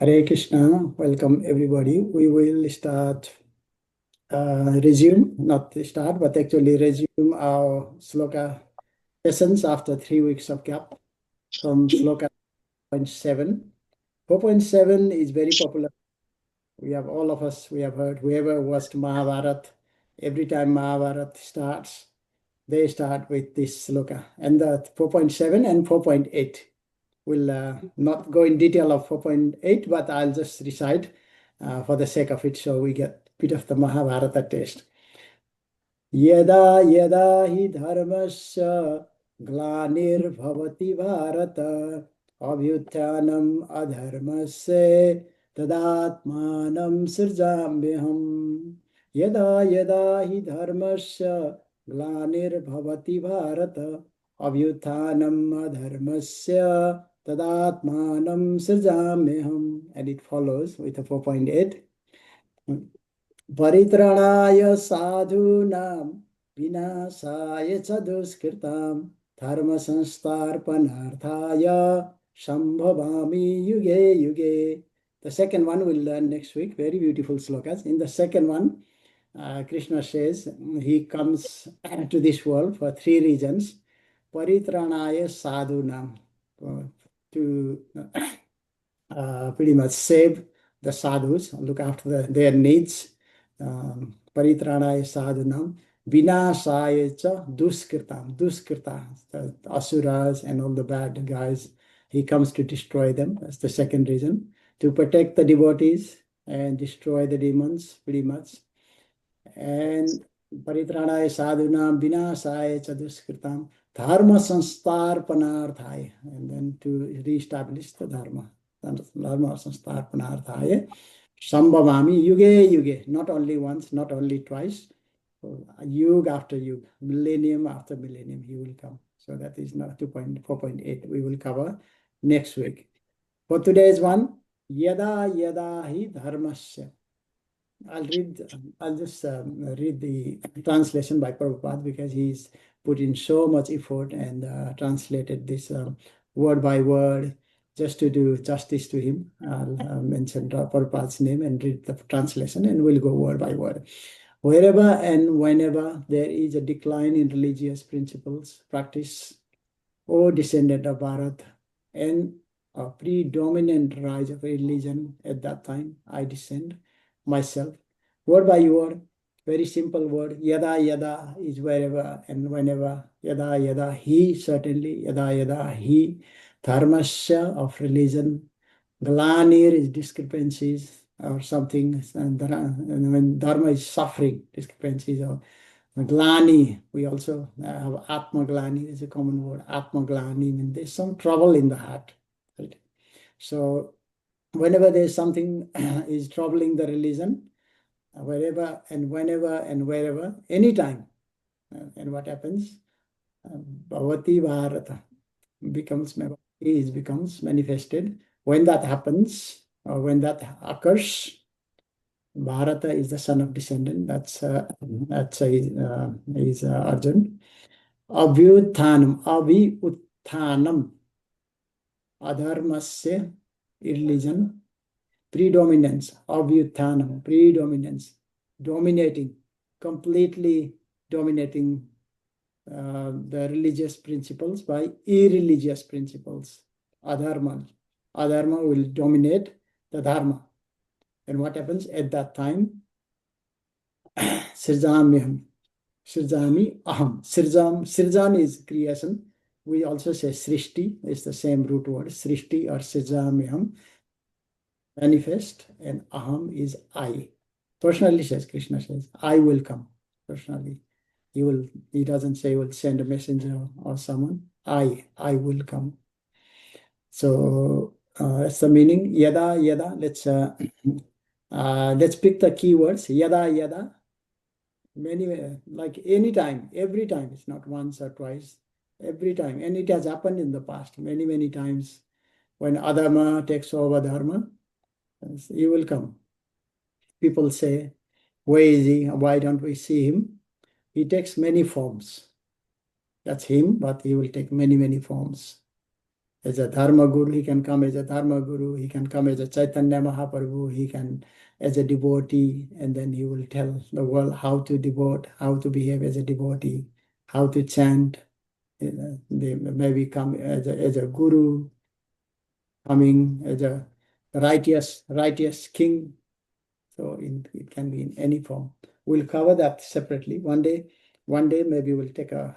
Hare Krishna, welcome everybody. We will not start, but actually resume our sloka sessions after 3 weeks of gap from sloka 4.7. 4.7 is very popular. All of us, we have heard, whoever watched Mahabharata, every time Mahabharata starts, they start with this sloka. And the 4.7 and 4.8. We'll not go in detail of 4.8, but I'll just recite for the sake of it so we get a bit of the Mahabharata taste. यदा यदा हि धर्मस्य ग्लानिर्भवति भारत अभ्युत्थानम् अधर्मस्य तदात्मानं सृजाम्यहम् यदा यदा हि धर्मस्य ग्लानिर्भवति Bharat अभ्युत्थानम् अधर्मस्य तदात्मानं सृजाम्यहम्. And it follows with a 4.8. परित्राणाय साधूनां विनाशाय च दुष्कृतां धर्म संस्थापनार्थाय संभवामि युगे युगे. The second one we'll learn next week. Very beautiful slokas. In the second one, Krishna says he comes to this world for 3 reasons. Paritranaya sadhunam, to pretty much save the sadhus, look after their needs. Paritranaya sadhunam, vinashaya cha duskritam, the asuras and all the bad guys. He comes to destroy them. That's the second reason. To protect the devotees and destroy the demons, pretty much. And paritranaya sadhunam, vinashaya cha duskritam, dharma sanstarpanarthaya, and then to reestablish the dharma. Dharma sanstarpanarthaya sambhavami yuge yuge, not only once, not only twice, yuga after yuga, millennium after millennium he will come. So that is not 4.8. We will cover next week. For today's one, yada yada hi dharmasya. I'll just read the translation by Prabhupada because he's put in so much effort and translated this word by word. Just to do justice to him, I'll mention Prabhupada's name and read the translation, and we'll go word by word. Wherever and whenever there is a decline in religious principles, practice, O descendant of Bharat, and a predominant rise of religion at that time, I descend myself. Word by word, very simple word. Yada yada is wherever and whenever. Yada yada he, certainly. Yada yada he. Dharmasya of religion. Glanir is discrepancies or something. And when dharma is suffering, discrepancies. Or glani, we also have atma glani is a common word. Atma glani means there's some trouble in the heart. Right? So whenever there's something is troubling the religion, wherever and whenever and wherever, anytime. And what happens? Bhavati Bharata becomes manifested. When that happens, or when that occurs, Bharata is the son of descendant. That's Arjun. Abhyuthanam, adharmasya, irreligion, predominance, abhyuthanam, predominance, dominating, completely dominating the religious principles by irreligious principles. Adharma will dominate the dharma. And what happens at that time? Sirjamyam, Sirjami aham. Sirjam is creation. We also say Srishti, it's the same root word, Srishti or Sirjamyam, manifest, and aham is I. Personally, says Krishna says, I will come. Personally. He doesn't say he will send a messenger or someone. I will come. So that's the meaning. Yada yada. Let's pick the keywords. Yada yada. Many, like anytime, every time. It's not once or twice. Every time, and it has happened in the past many times. When adharma takes over dharma, he will come. People say, where is he? Why don't we see him? He takes many forms. That's him, but he will take many forms. as a Dharma Guru, he can come as a Dharma Guru, he can come as a Chaitanya Mahaprabhu, he can as a devotee, and then he will tell the world how to devote, how to behave as a devotee, how to chant. They maybe come as a guru, coming as a righteous king. So it can be in any form. We'll cover that separately one day. One day maybe we'll take a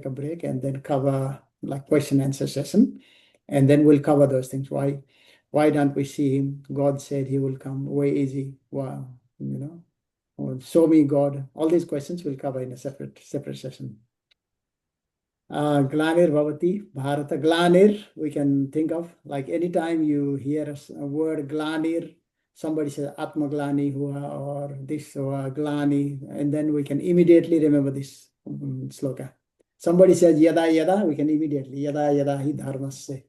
break and then cover like question answer session, and then we'll cover those things. Why don't we see him? God said he will come. Way easy. Wow, or show me God. All these questions we'll cover in a separate session. Glanir Bhavati, Bharata. Glanir, we can think of like anytime you hear a word Glanir, somebody says Atma Glani Hua or this or Glani, and then we can immediately remember this sloka. Somebody says Yada Yada, we can immediately Yada Yada Hi Dharmasya.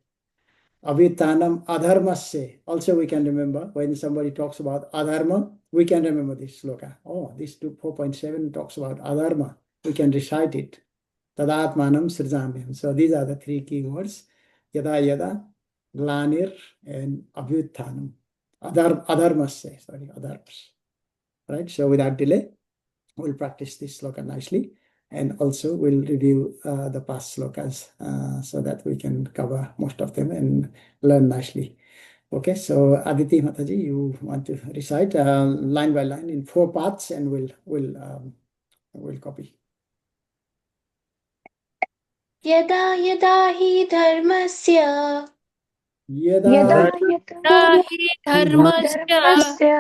Avitanam Adharmasya. Also, we can remember when somebody talks about Adharma, we can remember this sloka. Oh, this 4.7 talks about Adharma. We can recite it. Tadatmanam Srijamyam. So these are the three key words. Yada Yada, Glanir, and Abhyuthanam. Adharmasya, sorry, Adharmas. Right? So without delay, we'll practice this sloka nicely. And also we'll review the past slokas so that we can cover most of them and learn nicely. Okay, so Aditi Mataji, you want to recite line by line in 4 parts, and we'll copy. यदा यदा हि धर्मस्य यदा हि धर्मस्य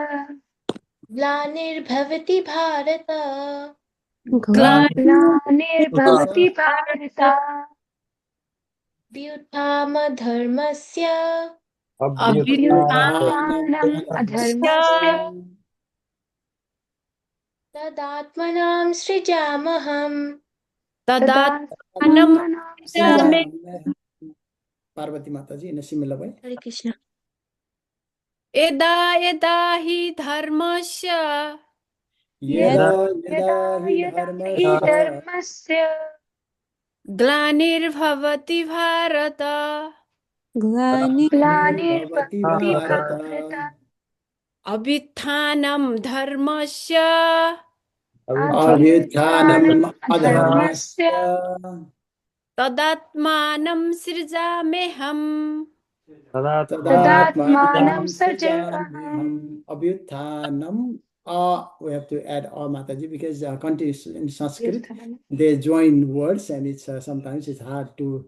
ग्लानिर्भवति Bharat ग्लानिर्भवति Bharat अभ्युत्थानमधर्मस्य अभ्युत्थानम् अधर्मस्य तदात्मनां सृजामहम् तदात्मानं सृजामि। Parvati Mataji in a similar way. हरे कृष्ण यदा यदा हि धर्मस्य यदा यदा हि धर्मस्य ग्लानिर्भवति भारत ग्लानिर्भवति भारत अभ्युत्थानं धर्मस्य अभ्युत्थानम् अधर्मस्य तदात्मानं सृजाम्यहम्। तदात्मानं सृजाम्यहम्. Abhyuthanam. We have to add Mataji, because continuous in Sanskrit they join words, and it's sometimes it's hard to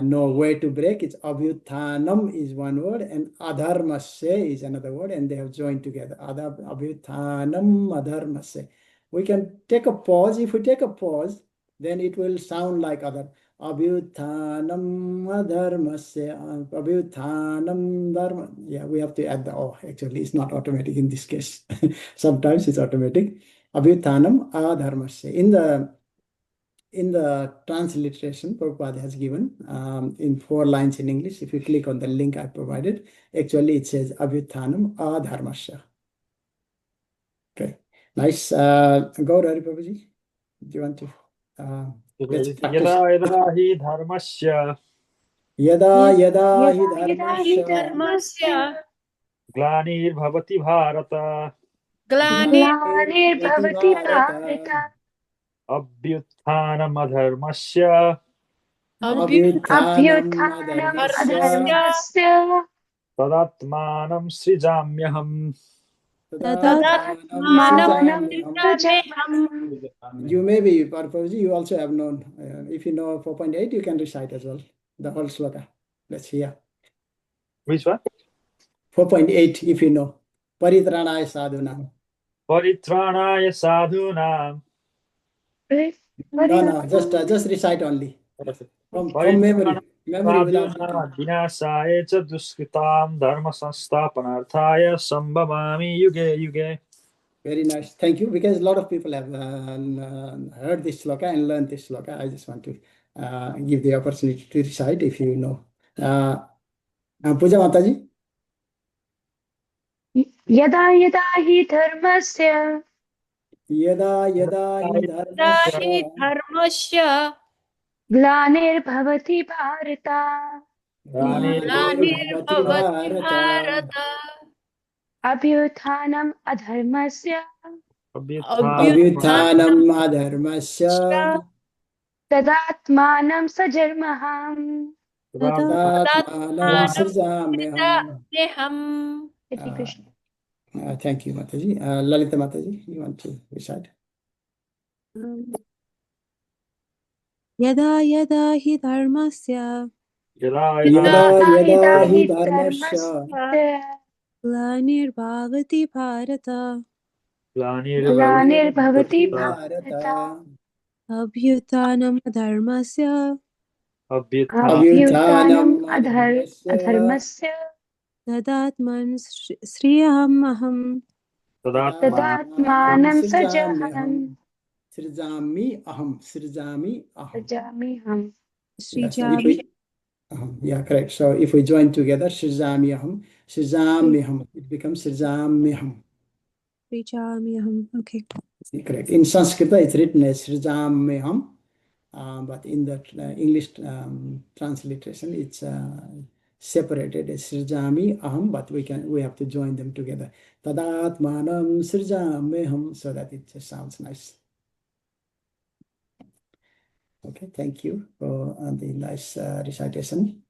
know where to break. It's Abhyuthanam is one word and Adharmasya is another word, and they have joined together. Abhyuthanam Adharmasya. We can take a pause. If we take a pause, then it will sound like other. Abhyuthanam adharmasya, abhyuthanam dharma. Yeah, we have to add the O. Actually, it's not automatic in this case. Sometimes it's automatic. Abhyuthanam adharmasya. In the transliteration Prabhupada has given in 4 lines in English. If you click on the link I provided, actually it says Abhyuthanam adharmasya. Okay, nice. Gaurari Prabhuji, do you want to? Let's practice. यदा यदा हि धर्मस्य यदा यदा हि धर्मस्य ग्लानिर्भवति Bharat ग्लानिर्भवति Bharat अभ्युत्थानमधर्मस्य अभ्युत्थानम् अधर्मस्य तदात्मानं सृजाम्यहम्। तदात्मानं सृजाम्यहम्. You may be, Parpavji, you also have known. If you know 4.8, you can recite as well, the whole sloka. Let's hear. Which one? 4.8, if you know. Paritranaya sadhunam. परित्राणाय साधूनां No, just recite only. From memory without साधूनां विनाशाय च दुष्कृतां धर्म संस्थापनार्थाय संभवामि युगे युगे। Very nice. Thank you. Because a lot of people have heard this sloka and learned this sloka. I just want to give the opportunity to recite if you know. Puja Mataji. यदा यदा हि धर्मस्य यदा यदा हि धर्मस्य धर्मस्य ग्लानिर्भवति Bharat ग्लानिर्भवति ग्लानिर्भवति Bharat Bharat अभ्युत्थानम् अधर्मस्य अभ्युत्थानम् अभ्युत्थानम् अधर्मस्य तदात्मानं सजर्महाम् तदात्मानं तदात्मानं सृजाम्यहम्. सृजाम्यहम्. Hare Krishna. Thank you, Mataji. Lalita Mataji, you want to recite? यदा यदा हि धर्मस्य यदा यदा यदा हि हि धर्मस्य धर्मस्य ग्लानिर्भवति भारत ग्लानिर्भवति भारत भारत अभ्युत्थानम् धर्मस्य अभ्युत्थानम् अभ्युत्थानम् अधर्मस्य अधर्मस्य तदात्मन् श्रियमहम् तदात्मानं सृजाम्यहम्. सृजामि अहम्. सृजामि अहम्. सृजाम्यहम्. Yes, so if we, yeah, correct. So if we join together, Srijamyaham, Srijamyaham, it becomes Srijamyaham. Okay. Correct. In Sanskrit, it's written as Srijamyaham, but in the English transliteration, it's separated as Srijami Aham, but we have to join them together. Tadatmanam Srijamyaham, so that it just sounds nice. Okay, thank you for the nice recitation.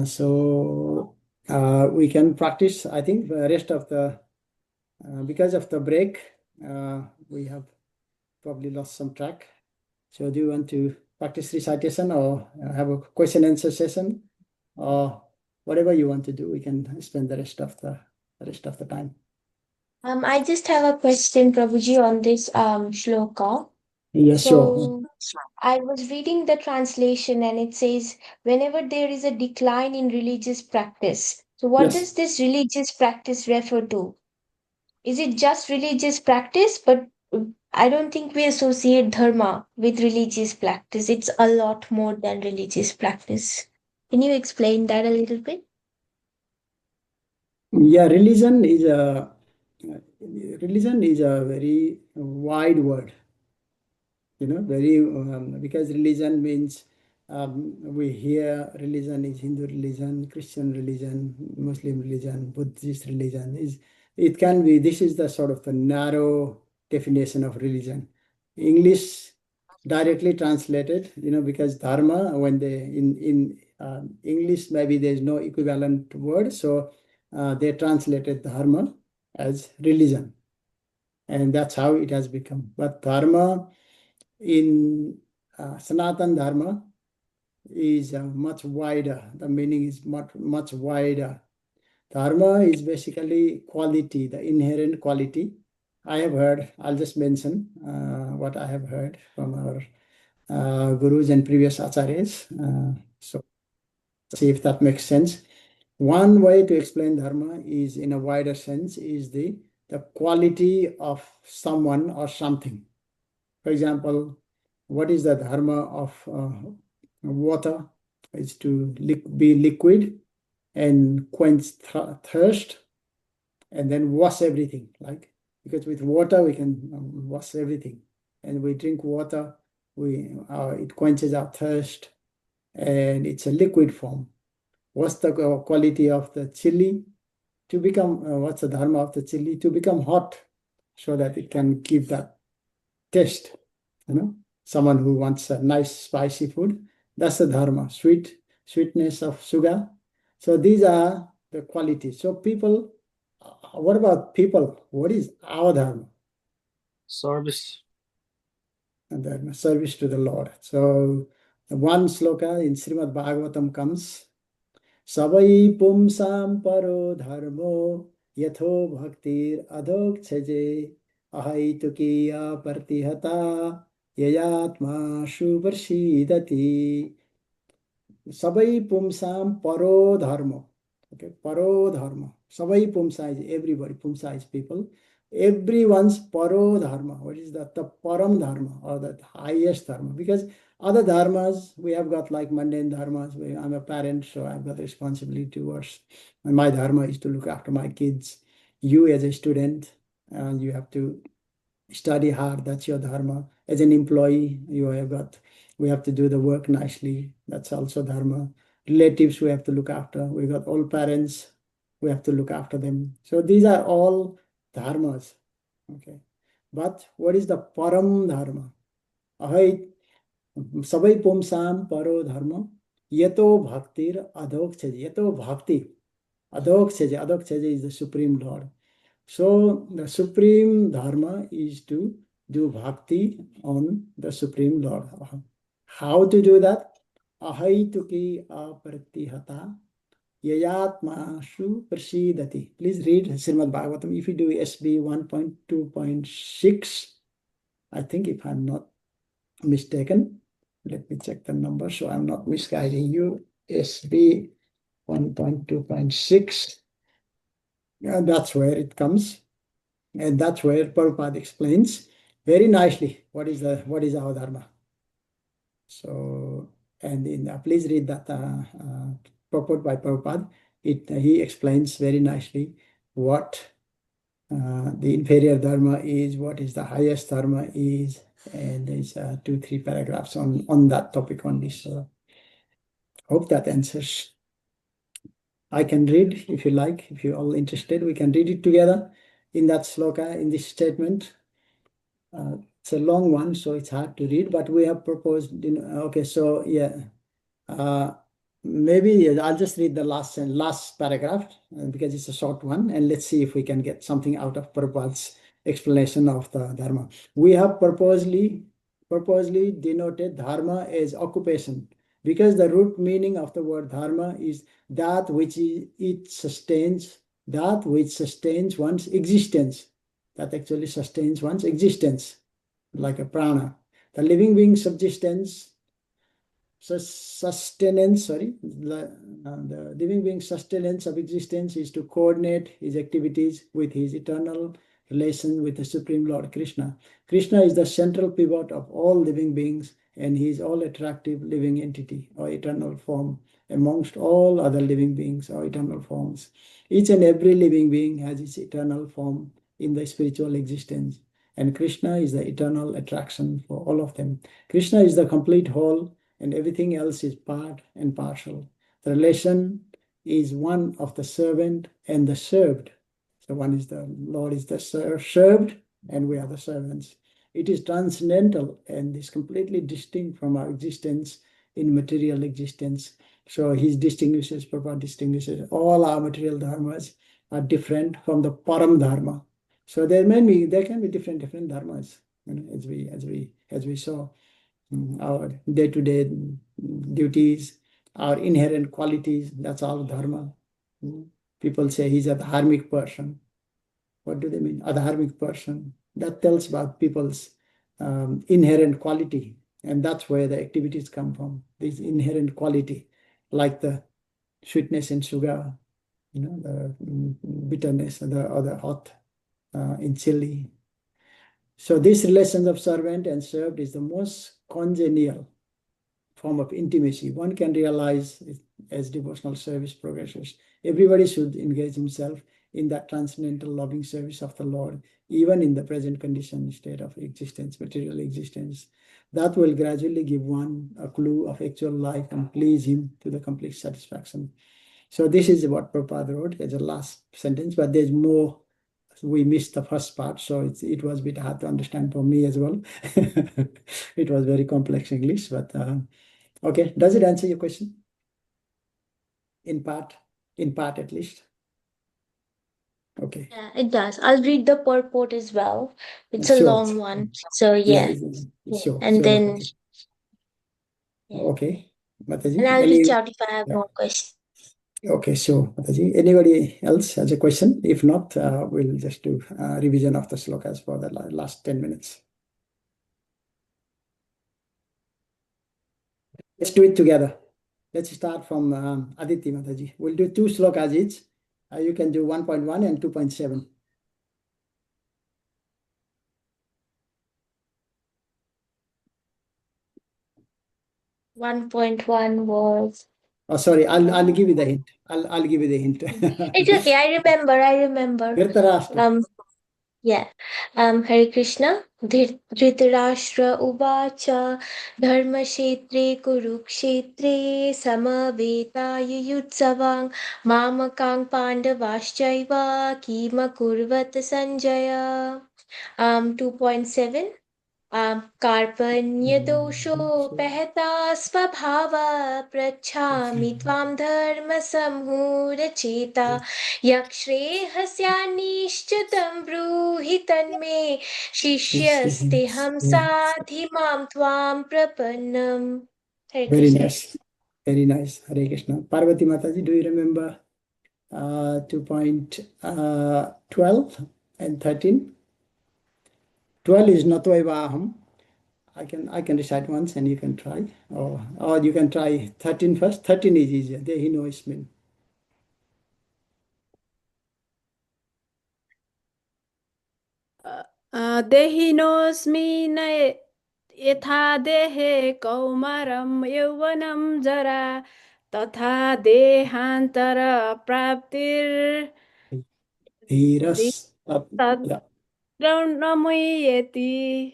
So we can practice, I think, the rest of the, because of the break, we have probably lost some track. So do you want to practice recitation or have a question and answer session, or whatever you want to do? We can spend the rest of the time. I just have a question, Prabhuji, on this shloka. Yes, sure. So I was reading the translation and it says, whenever there is a decline in religious practice. So what Yes. does this religious practice refer to? Is it just religious practice? But I don't think we associate dharma with religious practice. It's a lot more than religious practice. Can you explain that a little bit? Yeah, religion is a very wide word. Very because religion means we hear religion is Hindu religion, Christian religion, Muslim religion, Buddhist religion. It can be, this is the sort of the narrow definition of religion. English directly translated, because dharma, when they in English maybe there is no equivalent word, so they translated dharma as religion, and that's how it has become. But dharma in Sanatan Dharma is much wider. The meaning is much wider. Dharma is basically quality, the inherent quality. I have heard, I'll just mention what I have heard from our gurus and previous acharyas. So see if that makes sense. One way to explain dharma is, in a wider sense, is the quality of someone or something. For example, what is the dharma of water? Is to be liquid and quench thirst, and then wash everything. Because with water we can wash everything, and we drink water, it quenches our thirst, and it's a liquid form. What's the quality of the chili? To become, what's the dharma of the chili? To become hot, so that it can give that taste. Someone who wants a nice spicy food, that's the dharma, sweetness of sugar. So these are the qualities. So people, what about people? What is our dharma? Service. And then service to the Lord. So one sloka in Srimad Bhagavatam comes, Savai pumsam paro dharmo yatho bhaktir adhokchaje ahaitukiya partihata yayatma shuvarshidati. Sabai pumsam paro dharma. Okay, paro dharma. Sabai pumsa is everybody. Pumsa is people. Everyone's paro dharma. What is that? The param dharma, or the highest dharma. Because other dharmas, we have got like mundane dharmas. I'm a parent, so I've got responsibility towards. And my dharma is to look after my kids. You as a student, you have to study hard. That's your dharma. As an employee, we have to do the work nicely. That's also dharma. relatives we have to look after. We got old parents, we have to look after them. So these are all dharmas. Okay. But what is the param dharma? Ahai sabai pumsam paro dharma yato bhaktir adhokshaji. Yato bhakti adhokshaji. Adhokshaji is the Supreme Lord. So the supreme dharma is to do bhakti on the Supreme Lord. How to do that? Ahaituki apratihata yayatmashu prasidati. Please read Srimad Bhagavatam. If you do SB 1.2.6, I think if I'm not mistaken, let me check the number so I'm not misguiding you. SB 1.2.6. That's where it comes. And that's where Prabhupada explains very nicely what is our dharma. So, and please read that purport by Prabhupada. He explains very nicely what the inferior dharma is, what is the highest dharma is, and there's 2-3 paragraphs on that topic only. So, hope that answers. I can read if you like, if you're all interested, we can read it together in that sloka, in this statement. It's a long one, so it's hard to read, but we have proposed, okay, so yeah, maybe I'll just read the last paragraph because it's a short one, and let's see if we can get something out of Prabhupada's explanation of the dharma. We have purposely denoted dharma as occupation because the root meaning of the word dharma is that which sustains one's existence. That actually sustains one's existence, like a prana. The living being's sustenance, the living being's sustenance of existence is to coordinate his activities with his eternal relation with the Supreme Lord Krishna. Krishna is the central pivot of all living beings, and he is all attractive living entity or eternal form amongst all other living beings or eternal forms. Each and every living being has its eternal form in the spiritual existence, and Krishna is the eternal attraction for all of them. Krishna is the complete whole, and everything else is part and partial. The relation is one of the servant and the served. So one is the Lord is the served, and we are the servants. It is transcendental and is completely distinct from our existence in material existence. So Prabhupada distinguishes all our material dharmas are different from the param dharma. So there can be different dharmas, as we saw. Our day-to-day duties, our inherent qualities, that's all dharma. People say he's a dharmic person. What do they mean? A dharmic person. That tells about people's inherent quality, and that's where the activities come from. This inherent quality, like the sweetness in sugar, the bitterness or the hot in chili. So this relation of servant and served is the most congenial form of intimacy one can realize as devotional service progresses. Everybody should engage himself in that transcendental loving service of the Lord, even in the present condition state of existence, material existence. That will gradually give one a clue of actual life and please him to the complete satisfaction. So this is what Prabhupada wrote as a last sentence, but there's more. We missed the first part, so it was a bit hard to understand for me as well. It was very complex English, but okay. Does it answer your question? In part at least. Okay. Yeah, it does. I'll read the purport as well. It's a Sure. long one. So yeah. Sure. And then okay. Mataji, and I'll reach out if I have more questions. Okay, sure, Mataji. Anybody else has a question? If not, we'll just do a revision of the slokas for the last 10 minutes. Let's do it together. Let's start from Aditi Mataji. We'll do 2 slokas each. You can do 1.1 and 2.7. One 1.1 was. Oh, sorry. I'll give you the hint. I'll give you the hint. It's okay. I remember. Dhritarashtra. Yeah. Hare Krishna. Dhritarashtra Uvacha Dharmashetre Kurukshetre Samaveta Mamakang Pandavaschaiva Kima Kurvat Sanjaya. 2.7 कार्पण्यदोषोपहता स्वभावा पृच्छामि त्वां धर्मसम्मूढचेता यक्श्रेयस्यान्निश्चितं ब्रूहि तन्मे शिष्यस्तेऽहं साधि मां त्वां प्रपन्नम्. Hare Very Krishna. nice. Very nice. Hare Krishna. Parvati Mataji, do you remember 2.12 and 13? 12 is Natvaivaham. I can recite once and you can try. Or you can try 13 first. 13 is easier. There he knows me. देहिनोऽस्मि न यथा देहे कौमारं यौवनं जरा तथा देहान्तरप्राप्तिर् Dheeras. Yeah. तत्र न मुह्यति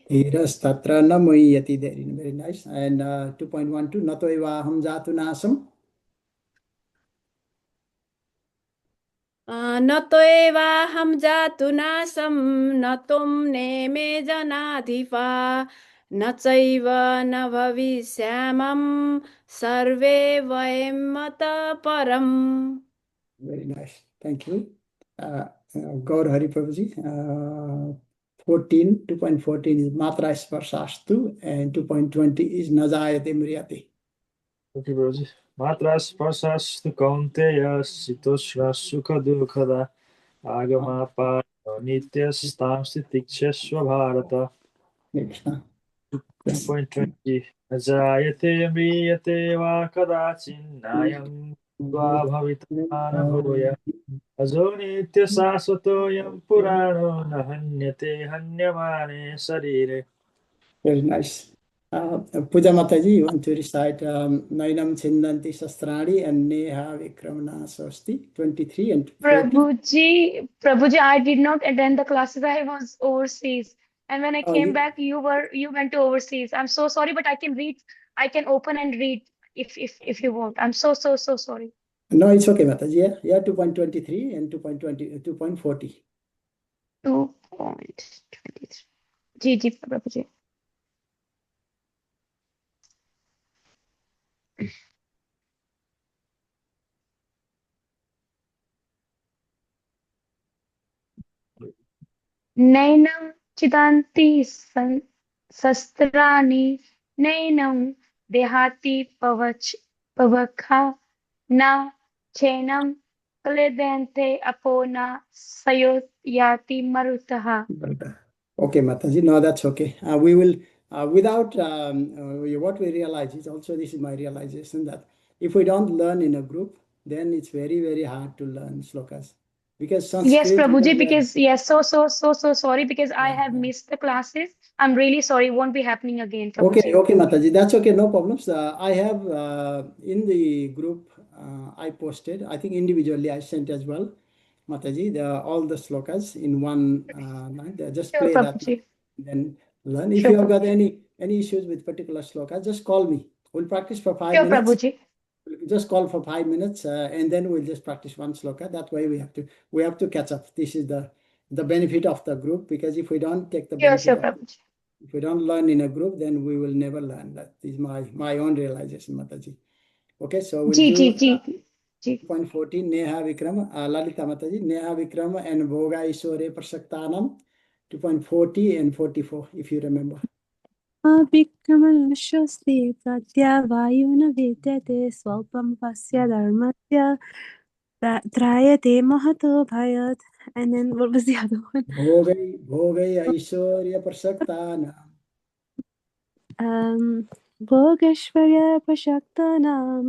Dheeras tatra na muhyati. Very nice. And 2.12 Natvaivaham jatu nasam. न त्वेवाहं जातु नासं न त्वं नेमे जनाधिपा न चैव न भविष्यामं सर्वे वयं मतः परम्. Very nice. Thank you. Gaur Hari Prabhuji. 2.14 is Matra Sparsastu and 2.20 is Najayate Mriyate. Okay, Guruji. Matra sparsastu kaunteya sitoshra sukha dukhada agama pa nityastam stitikshasva bharata. Krishna. 2.20 Ajayate mriyate va kadachin nayam tva bhavita na bhuya ajo nityasasvatoyam purano na hanyate hanyamane sarire. Very nice. Puja Mataji, you want to recite Nainam Chindanti Sastrani and Neha Vikramana Sosti 23 and 40. Prabhuji, I did not attend the classes. I was overseas. And when I Oh, came back, you went to overseas. I'm so sorry, but I can read, I can open and read if you want. I'm so sorry. no, it's okay, Mataji. Yeah, 2.23 and 2.20, 2.40. 2.23. Ji, Prabhuji. नैनं चिदान्ति शस्त्राणि नैनं देहाति पवखा न चैनं क्लेदन्ते अपो न सयोयाति मरुतः. Okay, Mataji. No, that's okay. We will, without what we realize is also, this is my realization, that if we don't learn in a group, then it's very, very hard to learn slokas. Because Yes, Sanskrit, Prabhuji, because yes, so sorry because I have yeah. missed the classes. I'm really sorry. It won't be happening again, Okay, Prabhuji. okay, Mataji. That's okay, no problems. I have in the group, I posted, I think individually I sent as well, Mataji, all the slokas in one line. Just Sure, play that, Prabhuji. then learn. If Sure, you have got Prabhuji. any issues with particular sloka, just call me. We'll practice for 5 Sure, minutes. Prabhuji. Just call for 5 minutes, and then we'll just practice one sloka. That way we have to catch up. This is the benefit of the group, because if we don't take the benefit Sure, of, Prabhuji. if we don't learn in a group, then we will never learn. That is my own realization, Mataji. Okay, so we'll do Ji. 2.14 Neha Vikrama, Lalita Mataji, Neha Vikrama and Bhoga Isore Prasaktanam, 2.40 and 44, if you remember. विक्रमणश्वस्ति प्रत्यवायुना विद्यते स्वल्पं पश्य धर्मस्य त्रायते महतो भयात्. And then what was the other one? Bhogai Aishwarya Prasaktanam. भोगैश्वर्य प्रशक्तानां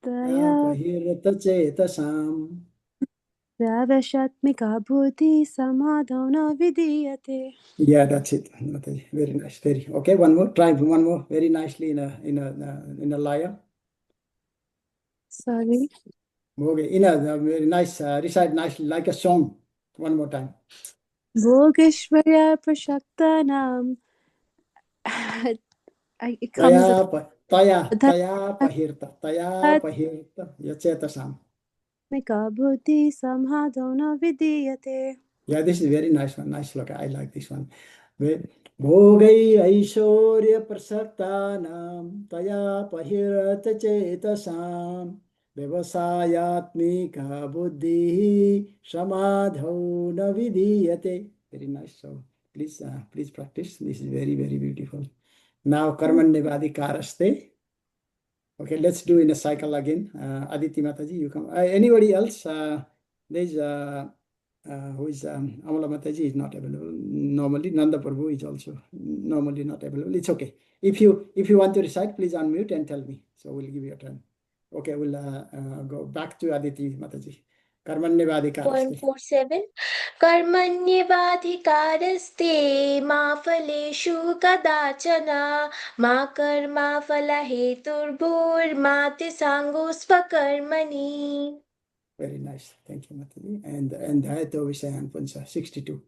Daya Apahirata Chetasam. प्रवशात्मिका बुद्धिः समाधौ न विधीयते. Yeah, that's it, Mataji. Very nice. Very okay. One more. Try one more. Very nicely in a laya. Sorry. Okay. Very nice. Recite nicely like a song. One more time. Bhogeshwarya Prashaktanam. It comes with Taya pahirta yachetasam. Mika Buddhi Samhadona Vidiyate. Yeah, this is very nice one. Nice look. I like this one. Bhogai Aishwarya Prasaktanam Taya Pahirata Chetasam Vyavasayatmika Buddhi Samadho na Vidiyate. Very nice. So please practice. This is very, very beautiful. Now Karmannevadikaraste. Okay, let's do in a cycle again. Aditi Mataji, you come. Anybody else? There's who is Amala Mataji is not available normally. Nanda Prabhu is also normally not available. It's okay. If you want to recite, please unmute and tell me. So we'll give you a turn. Okay, we'll go back to Aditi Mataji. Karmannevadikaraste. 147 कर्मण्येवाधिकारस्ते मा फलेषु कदाचन मा कर्मा फलहेतुर्भुर्मा ते साङ्गोस्वकर्मणि. Very nice. Thank you, Mataji. And Hayato Visayan Punsa 62.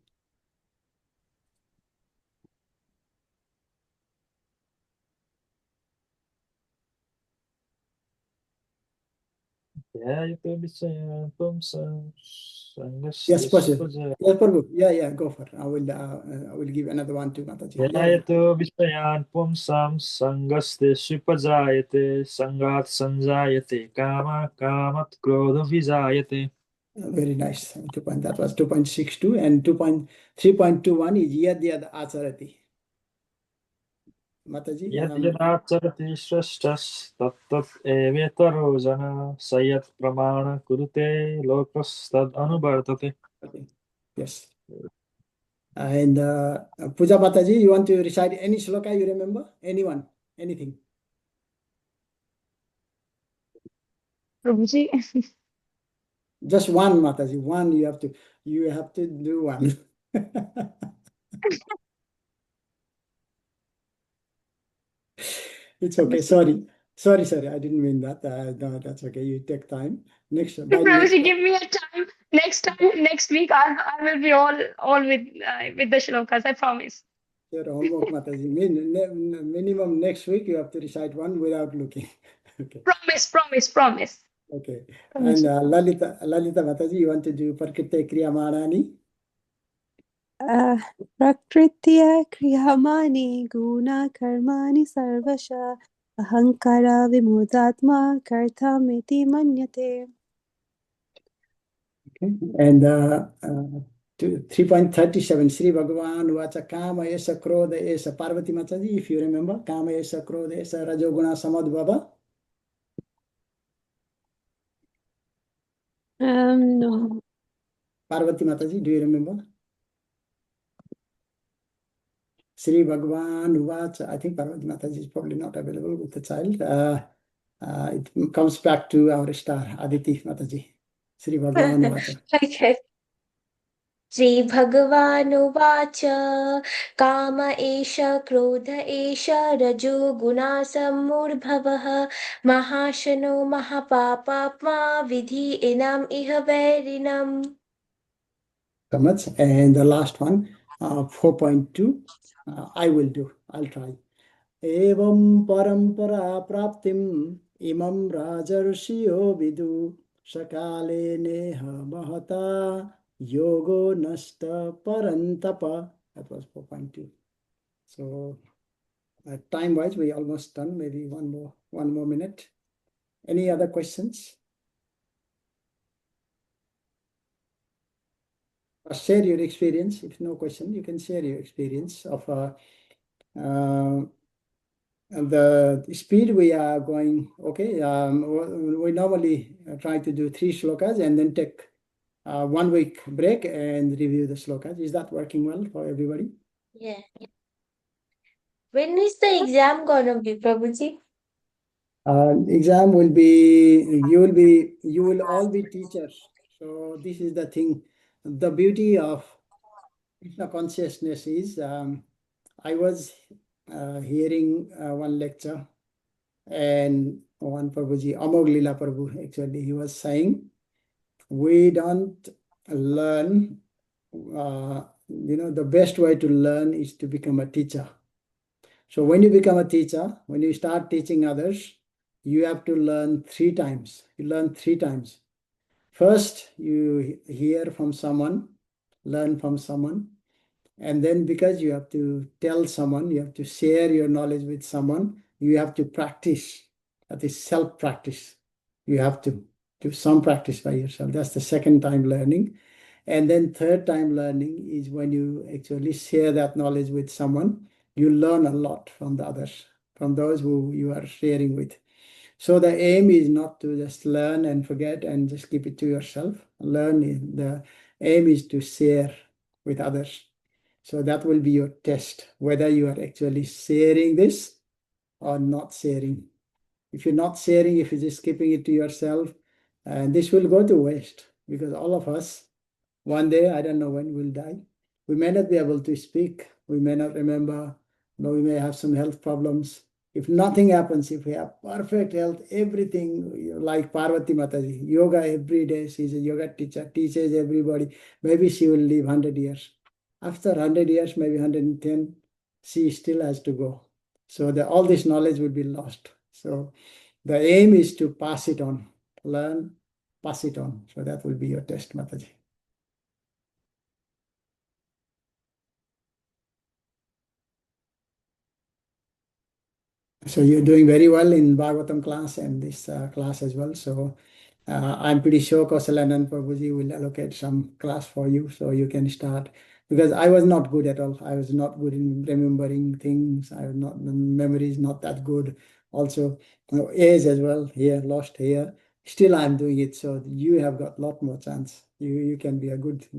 Yes, possible. Yes, Prabhu. Yeah, go for it. I will give another one to Mataji. Yeah. Jayatu Vishayan Pumsam Sangaste Supajayate Sangat Sanjayate Kama Kamat Krodha Vijayate. Very nice. That was 2.62 and 3.21 is Yadyad Acharati. Mataji. Yadyadacharati Shrashtas Tattat Evetaro Jana Sayat Pramana Kurute Lokas Tad Anubartate. Okay. Yes. And Puja Mataji, you want to recite any shloka you remember? Anyone? Anything? Prabhuji. Just one, Mataji. One you have to do one. It's okay. Sorry. I didn't mean that. No, that's okay. You take time. Next. Prabhuji, give me a time. Next week, I will be all with the shlokas. I promise. Your homework, Mataji. Minimum next week you have to recite one without looking. Okay. Promise. Okay. And Lalita Mataji, you want to do Prakritya Kriyamanani? Prakritya Kriyamani Guna Karmani Sarvasha Ahankara Vimudatma Kartamiti Manyate. Okay. And 3.37 Sri Bhagavan Vacha Kama Esa Krodha Esa Parvati Mataji, if you remember, Kama Esa Krodha Esa Rajoguna Samadbhava. No. Parvati Mataji, do you remember? Sri Bhagavan Vacha, I think Parvati Mataji is probably not available with the child. It comes back to our star, Aditi Mataji. Sri Bhagavan Vacha. Okay. श्रीभगवानुवाच काम एष क्रोध एष रजो गुणा सम्मूर्भवः महाशनो महापापात्मा विधि इनम् इह वैरिणम्. So much. And the last one, 4.2, I'll try. Evam parampara praptim imam rajarshio vidu sakale neha mahata yogo nasta parantapa. That was 4.2. So time wise, we almost done. Maybe one more minute. Any other questions? Share your experience. If no question, you can share your experience of the speed we are going. Okay, we normally try to do 3 shlokas and then take 1 week break and review the shlokas. Is that working well for everybody? Yeah. When is the exam gonna be, Prabhuji? Exam will be, you will all be teachers. So this is the thing. The beauty of Krishna consciousness is, I was hearing one lecture, and one Prabhuji, Amog Lila Prabhu, actually, he was saying, we don't learn the best way to learn is to become a teacher. So when you become a teacher, when you start teaching others, you have to learn 3 times. You learn 3 times. First, you hear from someone, learn from someone, and then because you have to tell someone, you have to share your knowledge with someone, you have to practice. That is self-practice. You have to do some practice by yourself. That's the second time learning. And then third time learning is when you actually share that knowledge with someone. You learn a lot from the others, from those who you are sharing with. So the aim is not to just learn and forget and just keep it to yourself. The aim is to share with others. So that will be your test, whether you are actually sharing this or not sharing. If you're not sharing, if you're just keeping it to yourself, and this will go to waste, because all of us, one day, I don't know when we'll die. We may not be able to speak. We may not remember. We may have some health problems. If nothing happens, if we have perfect health, everything like Parvati Mataji, yoga every day, she's a yoga teacher, teaches everybody, maybe she will live 100 years. After 100 years, maybe 110, she still has to go. So all this knowledge will be lost. So the aim is to pass it on, learn, pass it on. So that will be your test, Mataji. So you're doing very well in Bhagavatam class and this class as well. So I'm pretty sure Kausalanand Prabhuji will allocate some class for you so you can start. Because I was not good at all. I was not good in remembering things. Memory is not that good. Also, age as well, here, lost here. Still I'm doing it. So you have got a lot more chance. You can be a good